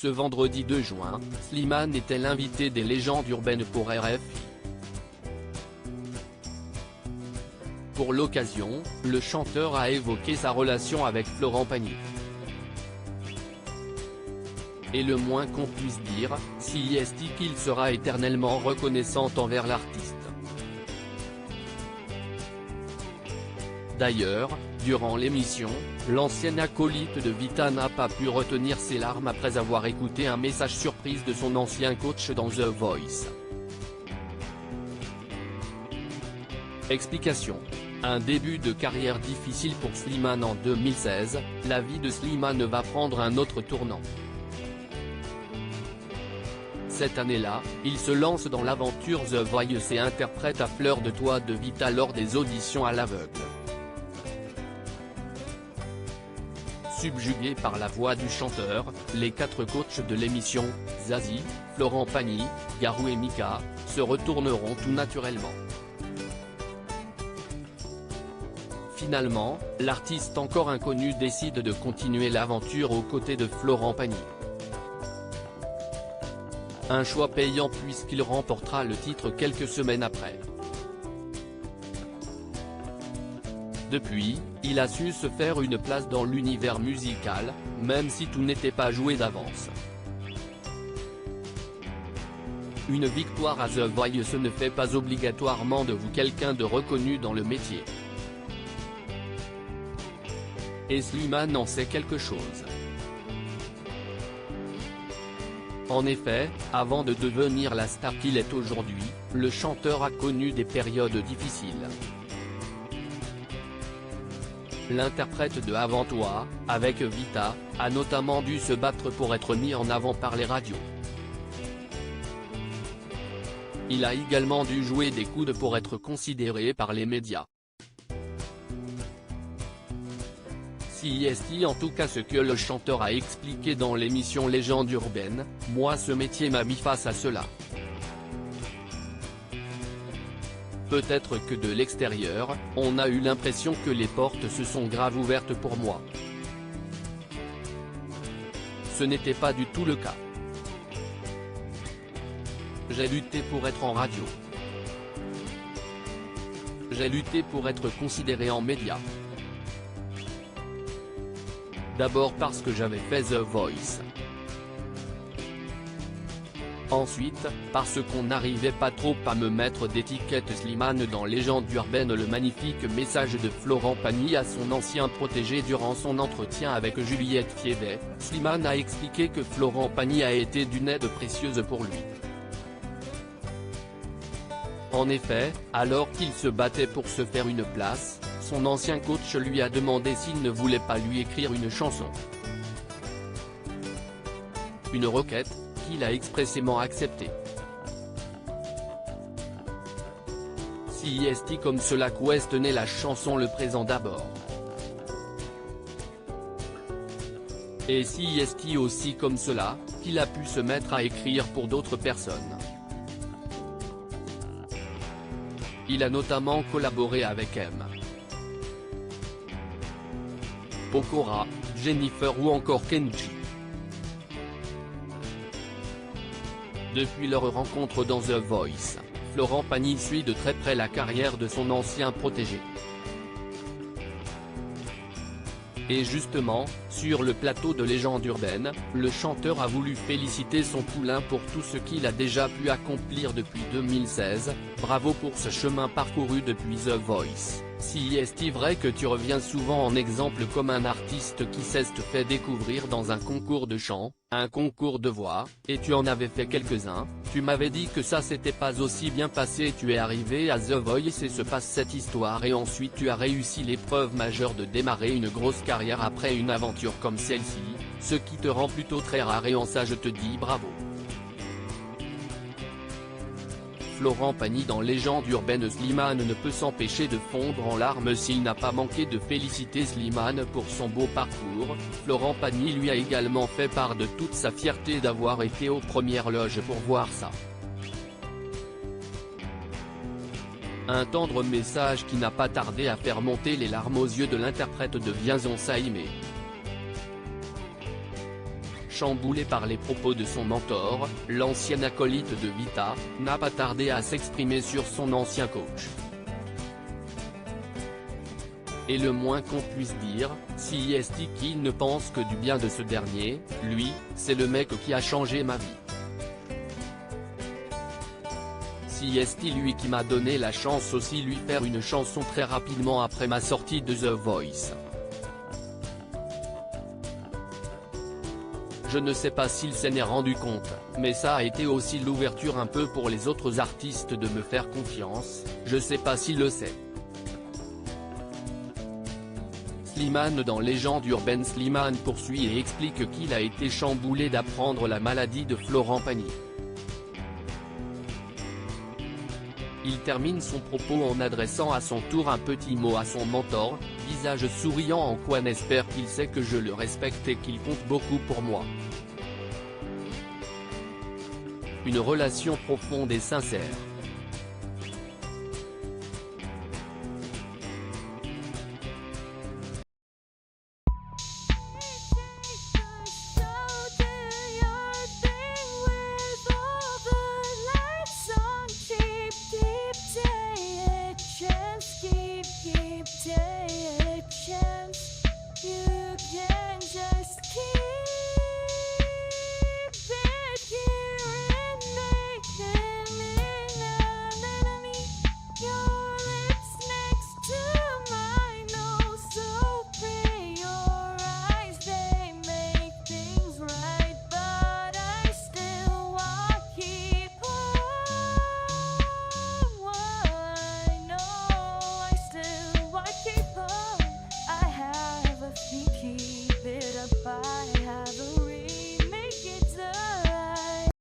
Ce vendredi 2 juin, Slimane était l'invité des légendes urbaines pour RFI. Pour l'occasion, le chanteur a évoqué sa relation avec Florent Pagny. Et le moins qu'on puisse dire, c'est qu'il sera éternellement reconnaissant envers l'artiste. D'ailleurs, durant l'émission, l'ancien acolyte de Vita n'a pas pu retenir ses larmes après avoir écouté un message surprise de son ancien coach dans The Voice. Explication. Un début de carrière difficile pour Slimane en 2016, la vie de Slimane va prendre un autre tournant. Cette année-là, il se lance dans l'aventure The Voice et interprète à fleur de toit de Vita lors des auditions à l'aveugle. Subjugués par la voix du chanteur, les 4 coachs de l'émission, Zazie, Florent Pagny, Garou et Mika, se retourneront tout naturellement. Finalement, l'artiste encore inconnu décide de continuer l'aventure aux côtés de Florent Pagny. Un choix payant puisqu'il remportera le titre quelques semaines après. Depuis, il a su se faire une place dans l'univers musical, même si tout n'était pas joué d'avance. Une victoire à The Voice ne fait pas obligatoirement de vous quelqu'un de reconnu dans le métier. Et Slimane en sait quelque chose. En effet, avant de devenir la star qu'il est aujourd'hui, le chanteur a connu des périodes difficiles. L'interprète de Avant Toi, avec Vita, a notamment dû se battre pour être mis en avant par les radios. Il a également dû jouer des coudes pour être considéré par les médias. C'est en tout cas ce que le chanteur a expliqué dans l'émission Légende urbaine, « Moi ce métier m'a mis face à cela. Peut-être que de l'extérieur, on a eu l'impression que les portes se sont grave ouvertes pour moi. Ce n'était pas du tout le cas. J'ai lutté pour être en radio. J'ai lutté pour être considéré en médias. D'abord parce que j'avais fait The Voice. Ensuite, parce qu'on n'arrivait pas trop à me mettre d'étiquette Slimane dans Légende urbaine. Le magnifique message de Florent Pagny à son ancien protégé durant son entretien avec Juliette Fiedet, Slimane a expliqué que Florent Pagny a été d'une aide précieuse pour lui. En effet, alors qu'il se battait pour se faire une place, son ancien coach lui a demandé s'il ne voulait pas lui écrire une chanson. Une requête, qu'il a expressément acceptée. C'est comme cela qu'Ouest naît la chanson Le Présent d'abord. Et c'est aussi comme cela, qu'il a pu se mettre à écrire pour d'autres personnes. Il a notamment collaboré avec M. Pokora, Jennifer ou encore Kenji. Depuis leur rencontre dans The Voice, Florent Pagny suit de très près la carrière de son ancien protégé. Et justement, sur le plateau de Légende urbaine, le chanteur a voulu féliciter son poulain pour tout ce qu'il a déjà pu accomplir depuis 2016, bravo pour ce chemin parcouru depuis The Voice. C'est vrai que tu reviens souvent en exemple comme un artiste qui s'est fait découvrir dans un concours de chant, un concours de voix, et tu en avais fait quelques-uns, tu m'avais dit que ça s'était pas aussi bien passé. Tu es arrivé à The Voice et se passe cette histoire et ensuite tu as réussi l'épreuve majeure de démarrer une grosse carrière après une aventure comme celle-ci, ce qui te rend plutôt très rare et en ça je te dis bravo. Florent Pagny dans Légende urbaine. Slimane ne peut s'empêcher de fondre en larmes s'il n'a pas manqué de féliciter Slimane pour son beau parcours. Florent Pagny lui a également fait part de toute sa fierté d'avoir été aux premières loges pour voir ça. Un tendre message qui n'a pas tardé à faire monter les larmes aux yeux de l'interprète de Viens on s'aimer. chamboulé par les propos de son mentor, l'ancien acolyte de Vita, n'a pas tardé à s'exprimer sur son ancien coach. Et le moins qu'on puisse dire, si est qu'il ne pense que du bien de ce dernier, lui, c'est le mec qui a changé ma vie. Si est lui qui m'a donné la chance aussi lui faire une chanson très rapidement après ma sortie de The Voice. Je ne sais pas s'il s'en est rendu compte, mais ça a été aussi l'ouverture un peu pour les autres artistes de me faire confiance, je sais pas s'il le sait. Slimane dans Légende urbaine. Slimane poursuit et explique qu'il a été chamboulé d'apprendre la maladie de Florent Pagny. Il termine son propos en adressant à son tour un petit mot à son mentor, visage souriant en quoi n'espère qu'il sait que je le respecte et qu'il compte beaucoup pour moi. Une relation profonde et sincère.